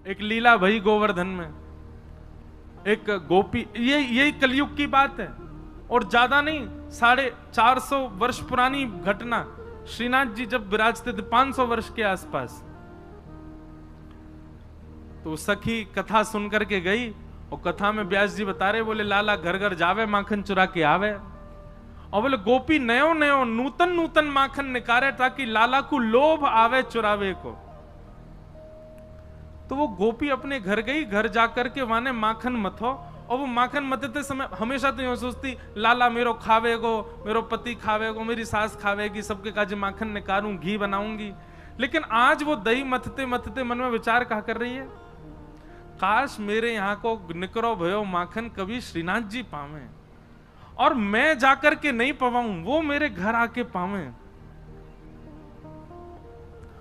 एक लीला भई गोवर्धन में, एक गोपी, यही कलयुग की बात है और ज्यादा नहीं, 450 वर्ष पुरानी घटना। श्रीनाथ जी जब विराजते थे 500 वर्ष के आसपास, तो सखी कथा सुनकर के गई और कथा में व्यास जी बता रहे, बोले लाला घर घर जावे माखन चुरा के आवे, और बोले गोपी नयो नयो नूतन नूतन माखन निकारे ताकि लाला को लोभ आवे चुरावे को। तो वो गोपी अपने घर गई, घर जाकर के वहां ने माखन मथो, और वो माखन मथते समय हमेशा तो यूं सोचती लाला मेरो खावेगो, मेरो पति खावेगो, मेरी सास खावेगी, सबके काजे माखन निकालूं, घी बनाऊंगी। लेकिन आज वो दही मथते मथते मन में विचार कहा कर रही है, काश मेरे यहाँ को निकरो भयो माखन कभी श्रीनाथ जी पावे, और मैं जाकर के नहीं पवाऊं, वो मेरे घर आके पावे।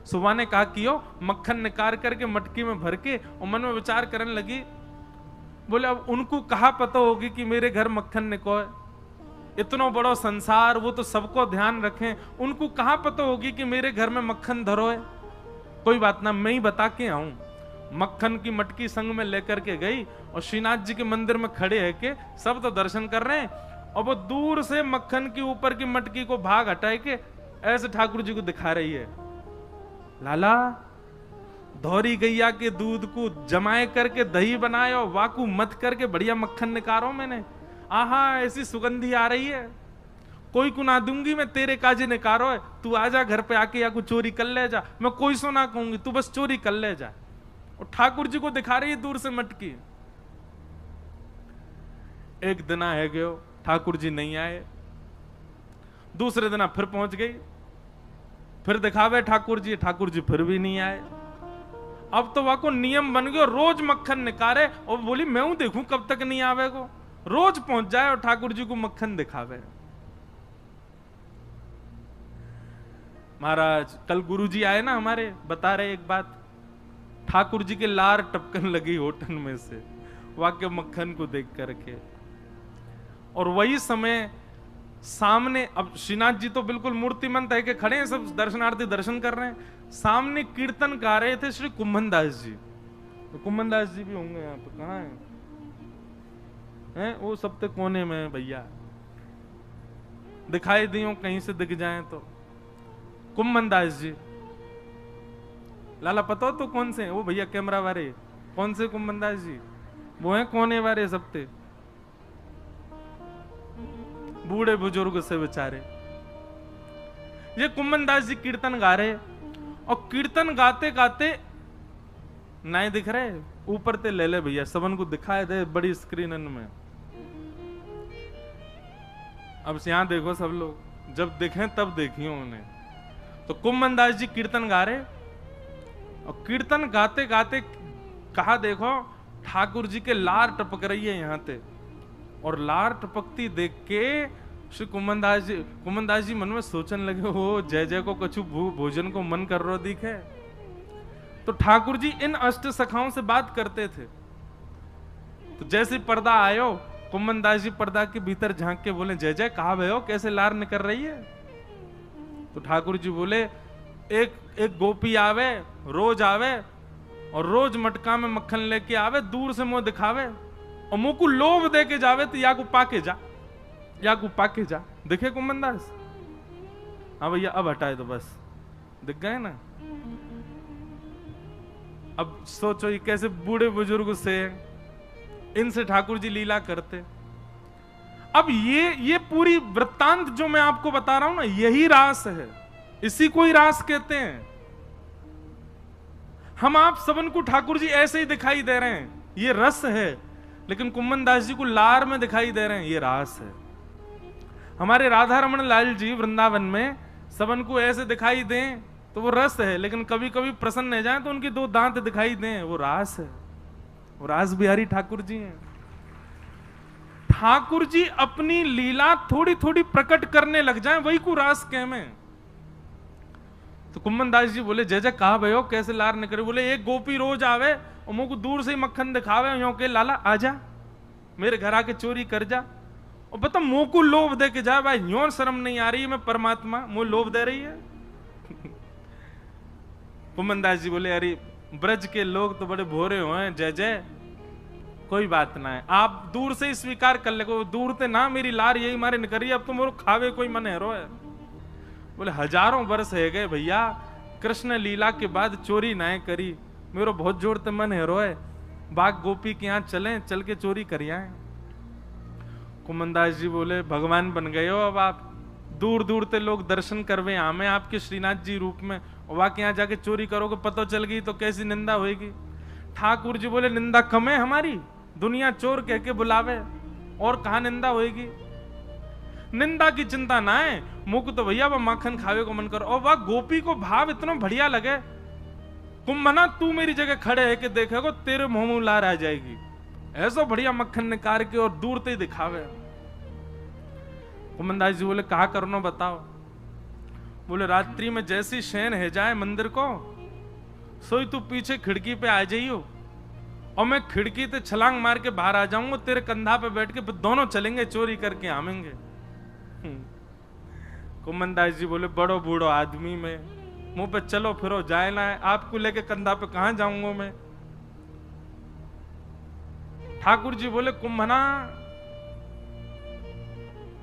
सुबह ने कहा कियो, मक्खन निकाल करके मटकी में भर के, और मन में विचार करने लगी, बोले अब उनको कहा पता होगी कि मेरे घर मक्खन निकोए, इतना बड़ा संसार, वो तो सबको ध्यान रखें, उनको कहा पता होगी कि मेरे घर में मक्खन धरो है। कोई बात ना, मैं ही बता के आऊं। मक्खन की मटकी संग में लेकर के गई, और श्रीनाथ जी के मंदिर में खड़े है के सब तो दर्शन कर रहे हैं, और वो दूर से मक्खन के ऊपर की मटकी को भाग हटाए के ऐसे ठाकुर जी को दिखा रही है, लाला धौरी गैया के दूध को जमाए करके दही बनाए और वाकू मत करके बढ़िया मक्खन निकारो मैंने, आहा ऐसी सुगंधी आ रही है, कोई को ना दूंगी मैं, तेरे काजे निकारो है, तू आजा घर पे आके, या को चोरी कर ले जा, मैं कोई सो ना कहूंगी, तू बस चोरी कर ले जा। और ठाकुर जी को दिखा रही है दूर से मटकी। एक दिन है गयो, ठाकुर जी नहीं आए, दूसरे दिन फिर पहुंच गई, फिर दिखावे ठाकुर जी फिर भी नहीं आए। अब तो वहां को नियम बन गया, रोज मक्खन निकाले, और बोली मैं हूं देखूं कब तक नहीं आवे को, रोज पहुंच जाए और ठाकुर जी को मक्खन दिखावे। महाराज कल गुरु जी आए ना हमारे, बता रहे एक बात, ठाकुर जी के लार टपकन लगी होटल में से वाक्य मक्खन को देख करके। और वही समय सामने, अब श्रीनाथ जी तो बिल्कुल मूर्तिमंत है कि खड़े हैं, सब दर्शनार्थी दर्शन कर रहे हैं, सामने कीर्तन गा रहे थे श्री कुम्भन दास जी। तो कुम्भन दास जी भी होंगे यहाँ पे, कहाँ हैं? वो सबसे कोने में भैया, दिखाई दियो कहीं से दिख जाए तो। कुम्भन दास जी, लाला पता हो तो कौन से हैं? वो भैया कैमरा वाले, कौन से कुम्भन दास जी? वो हैं कोने वाले सबते, बूढ़े बुजुर्ग से बेचारे। ये कुम्भन दास जी कीर्तन गा रहे, और कीर्तन गाते गाते नहीं दिख रहे, ऊपर ते ले ले भैया, सबन को दिखाए दे बड़ी स्क्रीन में। अब यहां देखो सब लोग, जब देखें तब देखियो उन्हें। तो कुम्भन दास जी कीर्तन गा रहे, और कीर्तन गाते गाते कहा देखो ठाकुर जी के लार टपक रही है यहां ते, और लार टपकती देख के श्री कुम्भन दास जी मन में सोचने लगे, हो जय जय को कछु भोजन को मन कर रो दिखे। तो ठाकुर जी इन अष्ट सखाओं से बात करते थे। तो जैसे पर्दा आयो, कुम्भन दास जी पर्दा के भीतर झांक के बोले, जय जय कहा भयो, कैसे लार निकल रही है? तो ठाकुर जी बोले, एक गोपी आवे, रोज आवे, और रोज मटका में मक्खन लेके आवे, दूर से मुंह दिखावे, और मुंह को लोभ दे के जावे, तो या को पाके जा, या को पाके जा। दिखे कुम्भन दास? हाँ भैया अब हटाए तो बस, दिख गए ना। अब सोचो ये कैसे बूढ़े बुजुर्ग से, इनसे ठाकुर जी लीला करते। अब ये पूरी वृत्तांत जो मैं आपको बता रहा हूं ना, यही रास है, इसी को ही रास कहते हैं। हम आप सबन को ठाकुर जी ऐसे ही दिखाई दे रहे हैं, ये रस है, लेकिन कुम्भन दास जी को लार में दिखाई दे रहे हैं, ये रास है। हमारे राधा रमन लाल जी वृंदावन में सबन को ऐसे दिखाई दें तो वो रस है, लेकिन कभी कभी प्रसन्न हो जाए तो उनके दो दांत दिखाई दें, वो रास है। वो रास बिहारी ठाकुर जी हैं। ठाकुर जी अपनी लीला थोड़ी थोड़ी प्रकट करने लग जाएं, वही को रास कह में। तो कुम्भन दास जी बोले, जय जय कहा भयो, कैसे लार निकले? बोले, एक गोपी रोज आवे और मुंह को दूर से ही मक्खन दिखावे, यो के लाला आजा मेरे घर आके चोरी कर जा, और बता मुंह को लोभ दे के जा। भाई यो शर्म नहीं आ रही है, मैं परमात्मा मुंह लोभ दे रही है? कुम्भन दास जी बोले, अरे ब्रज के लोग तो बड़े भोरे हुए, जय जय। कोई बात ना है, आप दूर से ही स्वीकार कर ले, दूर से ना मेरी लार यही मारे निकरी, अब तो मोरो खावे कोई मन हेरो है। बोले हजारों वर्ष है गए भैया, कृष्ण लीला के बाद चोरी ना करी, मेरो बहुत जोर ते मन हेरो है, बाग गोपी के यहाँ चलें, चल के चोरी करिए। कुमनदास जी बोले भगवान बन गए हो अब आप, दूर दूर से लोग दर्शन करवे आमे आपके श्रीनाथ जी रूप में, वहां के यहाँ जाके चोरी करोगे, पता चल गई तो कैसी निंदा होगी। ठाकुर जी बोले निंदा कम है हमारी, दुनिया चोर कह के बुलावे, और कहा निंदा होगी। निंदा की चिंता ना है, मुख तो भैया वह माखन खावे को मन करो। और वह गोपी को भाव इतना बढ़िया लगे, कुंभना तू मेरी जगह खड़े है कि देखेगो तेरे मुंह में लार आ जाएगी, ऐसा बढ़िया मक्खन निकाल के और दूर से ही दिखावे। कुमनदास जी बोले कहा करनो बताओ। बोले रात्रि में जैसी शयन है जाए मंदिर को, सोई तू पीछे खिड़की पे आ जाइयो, और मैं खिड़की से छलांग मार के बाहर आ जाऊंगा, तेरे कंधा पे बैठ के दोनों चलेंगे चोरी करके आवेंगे। कुमनदास जी बोले बड़ो बूढ़ो आदमी में मुंह पे चलो फिरो जाए ना है, आपको लेके कंधा पे कहां जाऊंगा मैं। ठाकुर जी बोले कुंभना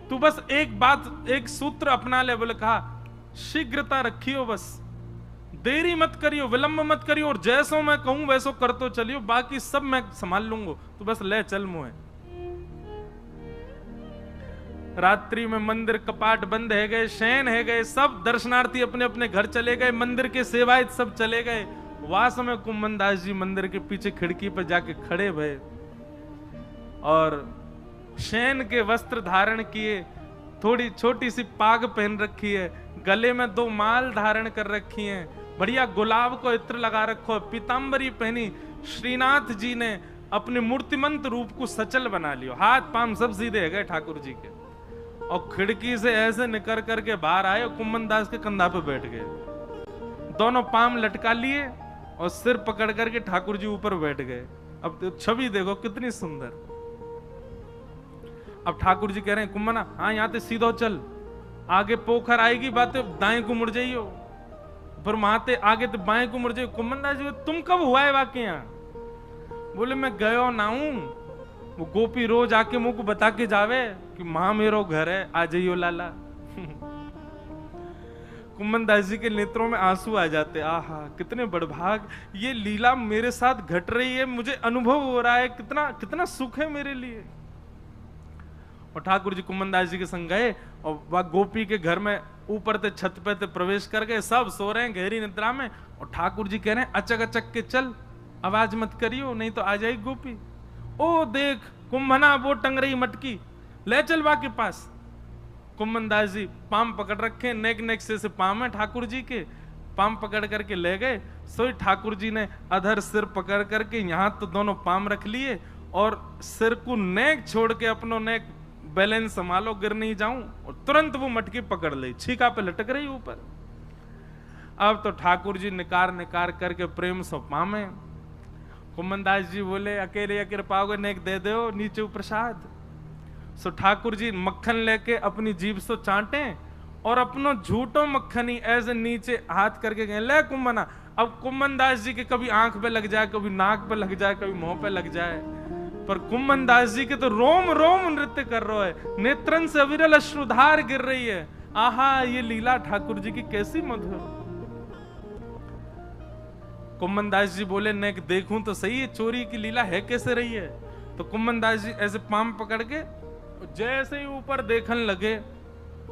तू बस एक बात, एक सूत्र अपना ले। बोले कहा शीघ्रता रखियो, बस देरी मत करियो, विलंब मत करियो, और जैसो मैं कहूं वैसो कर तो चलियो, बाकी सब मैं संभाल लूंगा, तू बस ले चल मुझे। रात्रि में मंदिर कपाट बंद है गए, शयन है गए, सब दर्शनार्थी अपने अपने घर चले गए, मंदिर के सेवायत सब चले गए। वास में कुंभनदास जी मंदिर के पीछे खिड़की पर जाके खड़े भये और शयन के वस्त्र धारण किए, थोड़ी छोटी सी पाग पहन रखी है, गले में 2 माल धारण कर रखी हैं, बढ़िया गुलाब को इत्र लगा रखो, पीतांबरी पहनी। श्रीनाथ जी ने अपने मूर्तिमंत रूप को सचल बना लियो, हाथ पांव सब सीधे है गए ठाकुर जी के, और खिड़की से ऐसे निकल करके बाहर आए, कुंभनदास के कंधा पे बैठ गए, दोनों पांव लटका लिए और सिर पकड़ करके ठाकुर जी ऊपर बैठ गए। अब छवि देखो कितनी सुंदर। अब ठाकुर जी कह रहे हैं कुंभना हाँ यहाँ से सीधो चल, आगे पोखर आएगी बातें दाएं को मुड़ जाइयो, पर माते आगे तो बाएं को मुड़ जाइयो। कुंभनदास जी तुम कब हुआ है वाकई यहाँ? बोले मैं गयो ना हूं, वो गोपी रोज आके मुझको बता के जावे कि मां मेरो घर है, आ जाइयो लाला। कुंभनदास जी के नेत्रों में आंसू आ जाते, आहा कितने बड़भाग, ये लीला मेरे साथ घट रही है, मुझे अनुभव हो रहा है, कितना कितना सुख है मेरे लिए। और ठाकुर जी कुंभनदास जी के संग गए और वह गोपी के घर में ऊपर से छत पे ते प्रवेश कर गए, सब सो रहे हैं गहरी निद्रा में, और ठाकुर जी कह रहे हैं अचक अचक के चल, आवाज मत करियो नहीं तो आ जाएगी गोपी। ओ देख कुंभना वो टंग रही मटकी, ले चल बा के पास। कुंभनदास जी पाम पकड़ रखे, नेक नेक से पाम है ठाकुर जी के, पाम पकड़ करके ले गए। सोई ठाकुर जी ने अधर सिर पकड़ करके यहाँ तो दोनों पाम रख लिए, और सिर को नेक छोड़ के अपनो नेक बैलेंस संभालो गिर नहीं जाऊं, और तुरंत वो मटकी पकड़ ली, छीका पे लटक रही ऊपर। अब तो ठाकुर जी निकार निकार करके प्रेम से पामे। कुंभनदास जी बोले अकेले अकेले पाओगे नेक दे दो नीचे प्रसाद। सो ठाकुर जी मक्खन लेके अपनी जीभ से चाटे और अपनो झूठो मक्खन ही ऐसे नीचे हाथ करके गए, ले कुंभना। अब कुंभनदास जी के कभी आंख पे लग जाए, कभी नाक पे लग जाए, कभी मुंह पे लग जाए, पर कुंभनदास जी के तो रोम रोम नृत्य कर रहा है, नेत्रन से अविरल अश्रुधार गिर रही है। आहा ये लीला ठाकुर जी की कैसी मधुर। कुंभनदास जी बोले नेक देखूं तो सही है चोरी की लीला है कैसे रही है। तो कुंभनदास जी ऐसे पाम पकड़ के जैसे ही ऊपर देखने लगे,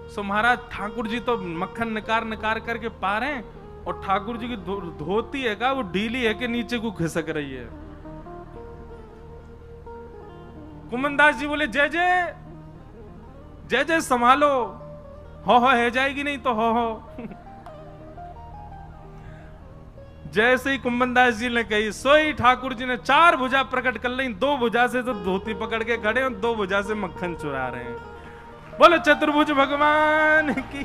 सो महाराज ठाकुर जी तो मक्खन निकार निकार करके पा रहे हैं, और ठाकुर जी की धोती है का वो ढीली है कि नीचे को खिसक रही है। कुंभनदास जी बोले जय जय जय जय संभालो, हो है जाएगी नहीं तो हो। जैसे ही कुंभनदास जी ने कही, सोई ठाकुर जी ने 4 भुजा प्रकट कर ली, 2 भुजा से तो धोती पकड़ के खड़े और 2 भुजा से मक्खन चुरा रहे हैं। बोले चतुर्भुज भगवान की।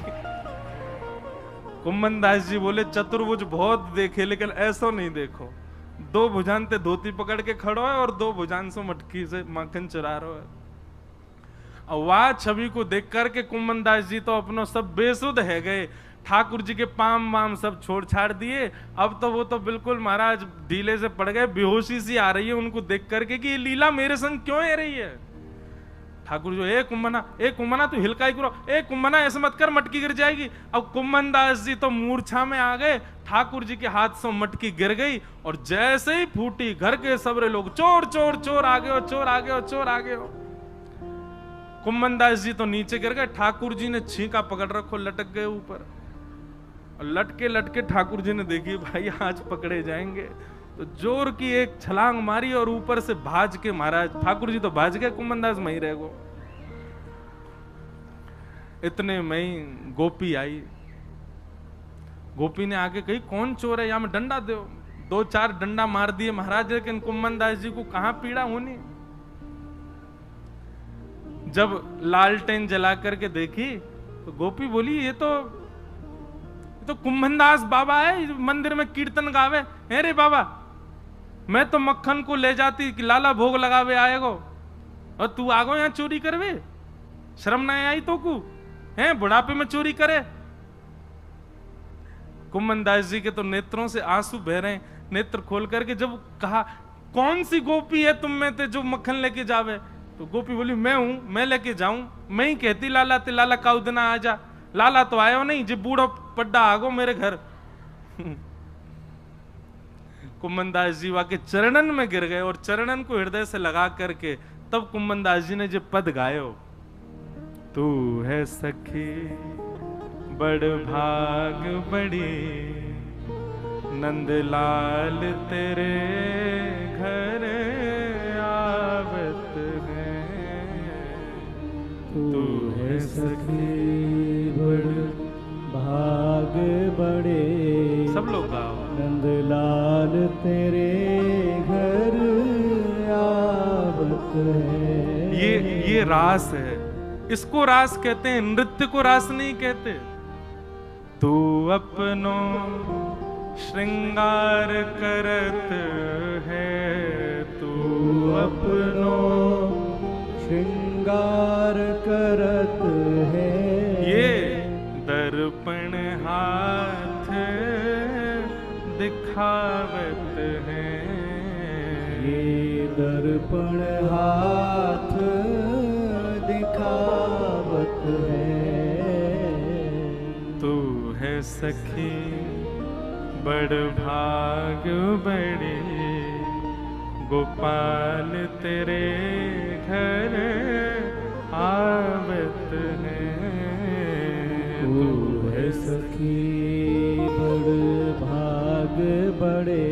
कुंभनदास जी बोले चतुर्भुज बहुत देखे लेकिन ऐसा नहीं देखो, 2 भुजान ते धोती पकड़ के खड़ो है और 2 भुजान से मटकी से मक्खन चुरा रहे है। और वह छवि को देख करके कुंभनदास जी तो अपनो सब बेसुध है गए। ठाकुर जी के पाम वाम सब छोड़ छाड़ दिए। अब तो वो तो बिल्कुल महाराज ढीले से पड़ गए, बेहोशी सी आ रही है उनको देख करके कि ये लीला मेरे संग क्यों है रही है। ठाकुर जो ए कुंभना तू हिलकाई करो, ए कुंभना ऐसे मत कर, मटकी गिर जाएगी। अब कुंभन दास जी तो मूर्छा में आ गए, ठाकुर जी के हाथ से मटकी गिर गई और जैसे ही फूटी घर के सबरे लोग चोर चोर चोर आ गए हो, चोर आ गए हो, चोर आ गए हो। कुंभन दास जी तो नीचे गिर गए, ठाकुर जी ने छींका पकड़ रखो, लटक गए ऊपर। और लटके लटके ठाकुर जी ने देखी भाई आज पकड़े जाएंगे, तो जोर की एक छलांग मारी और ऊपर से भाज के महाराज ठाकुर जी तो भाज गए, कुंभन दास वहीं रह गो। इतने में ही गोपी आई। गोपी ने आके कही कौन चोर है, यहां में डंडा दो। 2-4 डंडा मार दिए महाराज, लेकिन कुंभन दास जी को कहां पीड़ा होनी। जब लालटेन जला करके देखी तो गोपी बोली ये तो कुंभनदास बाबा है, मंदिर में कीर्तन गावे। है रे बाबा, मैं तो मक्खन को ले जाती कि लाला भोग लगावे आएगो, और तू आगो यहाँ चोरी करवे, शर्म ना आई तो को है, बुढ़ापे में चोरी करे। कुंभनदास जी के तो नेत्रों से आंसू बह रहे हैं। नेत्र खोल करके जब कहा कौन सी गोपी है तुम में ते जो मक्खन लेके जावे, तो गोपी बोली मैं हूं, मैं लेके जाऊं। मैं ही कहती लाला ते लाला काउदना आ जा, लाला तो आयो नहीं, जी बूढ़ो पड्डा आगो मेरे घर। कुंभनदास जी वाके चरणन में गिर गए और चरणन को हृदय से लगा करके तब कुंभनदास जी ने जो पद गायो, तू है सखी बड़ भाग बड़ी, नंदलाल तेरे घर आवत है। तू है सखी बड़ भाग बड़े, सब लोग गाओ, नंदलाल तेरे घर आवत है। ये रास है, इसको रास कहते हैं, नृत्य को रास नहीं कहते। तू अपनो श्रृंगार करत है, तू अपनो श्रृंगार करत है। ये दर्पण हाथ दिखावत है, ये दर्पण हाथ दिखावत है। तू है सखी बड़ भाग बड़ी, गोपाल तेरे घर आवत है। तू है सखी बड़ भाग बड़े,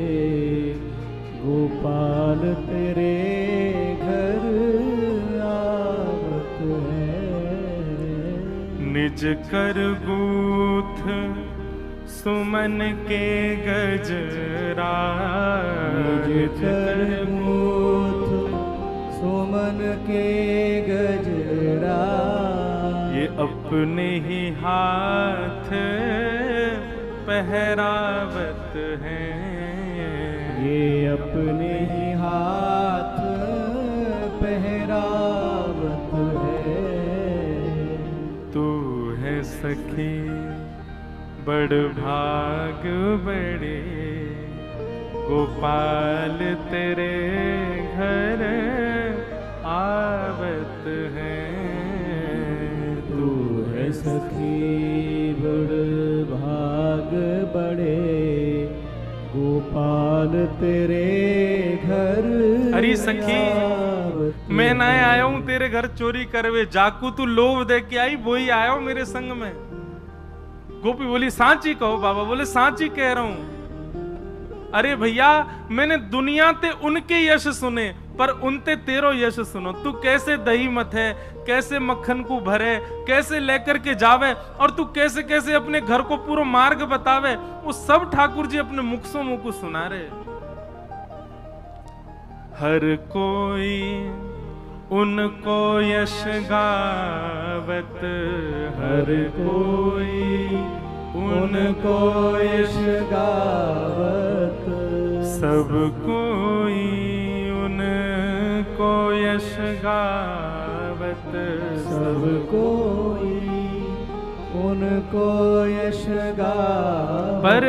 गोपाल तेरे घर आवत है। निज कर गूथ सुमन के गजरा, निज कर गूथ सुमन के गजरा। ये अपने ही हाथ पहरावत है, ये अपने ही हाथ पहरावत है। तू है सखी बड़ भाग बड़े, गोपाल तेरे घर आवत है। तू है सखी बड़ भाग बड़े, गोपाल तेरे घर। अरे सखी मैं ना आया हूं तेरे घर चोरी करवे, जाकू तू लोभ दे के आई वही आया हूं मेरे संग में। गोपी बोली सांची कहो बाबा, बोले सांची कह रहा हूं। अरे भैया मैंने दुनिया ते उनके यश सुने पर उनते तेरो यश सुनो। तू कैसे दही मत है, कैसे मक्खन को भरे, कैसे लेकर के जावे, और तू कैसे कैसे अपने घर को पूरा मार्ग बतावे, वो सब ठाकुर जी अपने मुख से मुंह को सुना रहे। हर कोई उनको यश गावत, हर कोई उनको यश गावत। सब कोई उनको यश गावत, सब कोई उनको यश गावत पर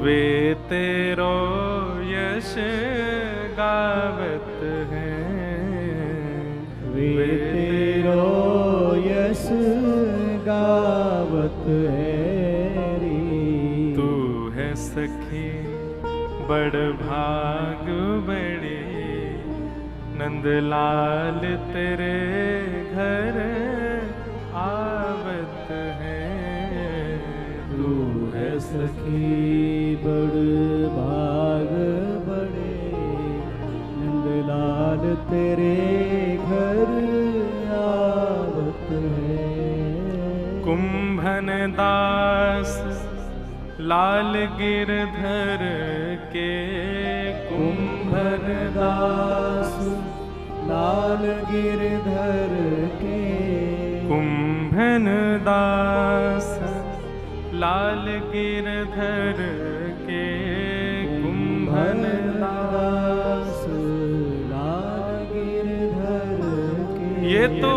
वे तेरो यश गावत हैं, वे तेरो यश गावत है री। तू है सखी बड़ भाग बड़े, नंदलाल तेरे घर आवत है। तू है सखी बड़ भाग बड़े, नंदलाल तेरे घर आवत है। कुंभन दास लाल गिरधर के, कुंभन दास लाल गिरधर के, कुंभन दास लाल गिरधर के, कुंभन दास लाल गिरधर के। ये तो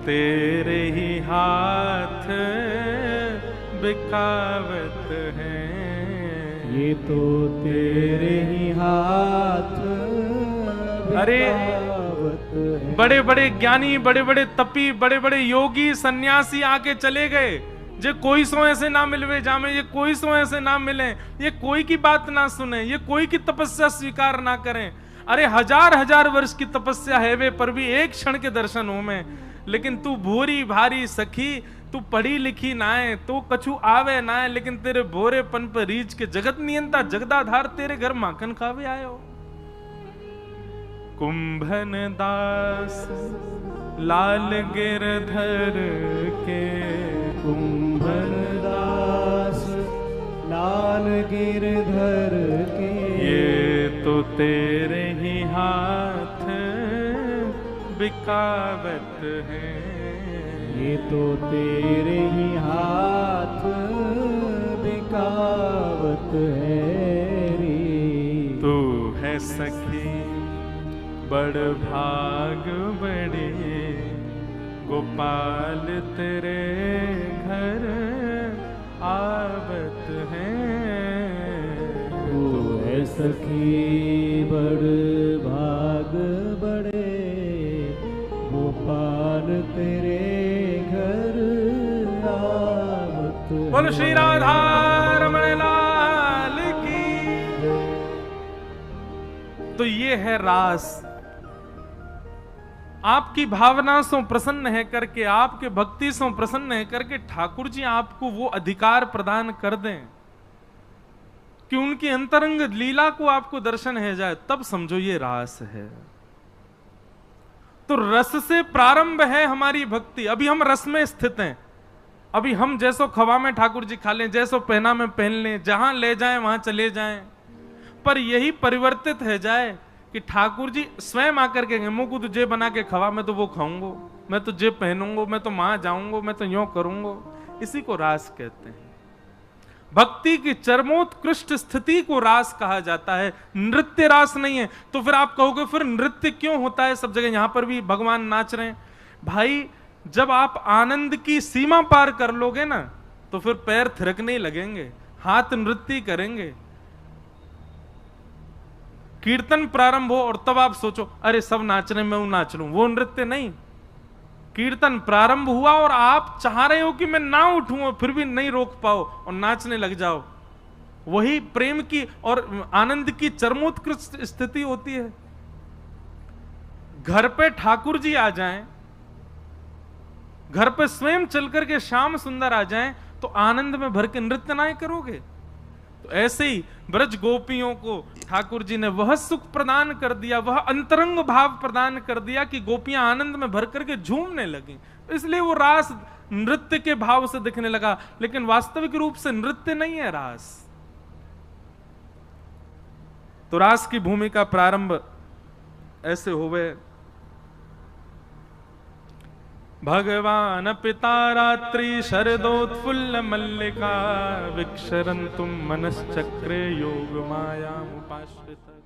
तेरे ही हाथ बिकावत हैं, ये तो तेरे ही हाथ अरे बिकावत है। बड़े बड़े ज्ञानी, बड़े बड़े तपी, बड़े बड़े योगी सन्यासी आके चले गए। जे कोई सो ऐसे ना मिलवे जामे, ये कोई सो ऐसे ना मिले, ये कोई की बात ना सुने, ये कोई की तपस्या स्वीकार ना करें। अरे हजार हजार वर्ष की तपस्या है वे, पर भी एक क्षण के दर्शन हो में। लेकिन तू भूरी भारी सखी, तू पढ़ी लिखी ना है, तो कछु आवे ना है, लेकिन तेरे भोरेपन पर रीच के जगत नियंता जगदाधार तेरे घर माखन खावे आयो। कुंभन दास लाल गिरधर के, कुंभन दास लाल गिरधर के। ये तो तेरे ही हाथ बिकावत है, ये तो तेरे ही हाथ बिकावत है री। तू है सखी बड़ भाग बड़े, गोपाल तेरे घर आवत हैं। तू है सखी बड़ भाग बड़े, गोपाल तेरे घर आवत है। बोलो श्री राधा रमण लाल की। तो ये है रास। आपकी भावना से प्रसन्न है करके, आपके भक्ति से प्रसन्न है करके ठाकुर जी आपको वो अधिकार प्रदान कर दें कि उनकी अंतरंग लीला को आपको दर्शन है जाए, तब समझो ये रास है। तो रस से प्रारंभ है हमारी भक्ति। अभी हम रस में स्थित हैं। अभी हम जैसो खवा में ठाकुर जी खा लें, जैसो पहना में पहन लें, जहां ले जाएं वहां चले जाएं, पर यही परिवर्तित है जाए कि ठाकुर जी स्वयं आकर के मुंह को तुझे बना के खवा, मैं तो वो खाऊंगा, मैं तो जे पहनूंगा, मैं तो वहां जाऊंगा, मैं तो यूं करूंगा। इसी को रास कहते हैं। भक्ति की चरमोत्कृष्ट स्थिति को रास कहा जाता है, नृत्य रास नहीं है। तो फिर आप कहोगे फिर नृत्य क्यों होता है सब जगह, यहां पर भी भगवान नाच रहे हैं। भाई जब आप आनंद की सीमा पार कर लोगे ना, तो फिर पैर थिरकने ही लगेंगे, हाथ नृत्य करेंगे। कीर्तन प्रारंभ हो और तब आप सोचो अरे सब नाच रहे मैं नाच लूं, वो नृत्य नहीं। कीर्तन प्रारंभ हुआ और आप चाह रहे हो कि मैं ना उठूं और फिर भी नहीं रोक पाओ और नाचने लग जाओ, वही प्रेम की और आनंद की चरमोत्कृष्ट स्थिति होती है। घर पे ठाकुर जी आ जाएं, घर पे स्वयं चल करके श्याम सुंदर आ जाएं, तो आनंद में भर के नृत्य ना करोगे। तो ऐसे ही ब्रज गोपियों को ठाकुर जी ने वह सुख प्रदान कर दिया, वह अंतरंग भाव प्रदान कर दिया कि गोपियां आनंद में भर करके झूमने लगी। इसलिए वो रास नृत्य के भाव से दिखने लगा, लेकिन वास्तविक रूप से नृत्य नहीं है रास। तो रास की भूमिका प्रारंभ ऐसे हुए। भगवान पिता रात्रि शरदोत्फुल्ल मल्लिका, विक्षरन्तुम मनश्चक्रे योग मायामुपाश्रितः।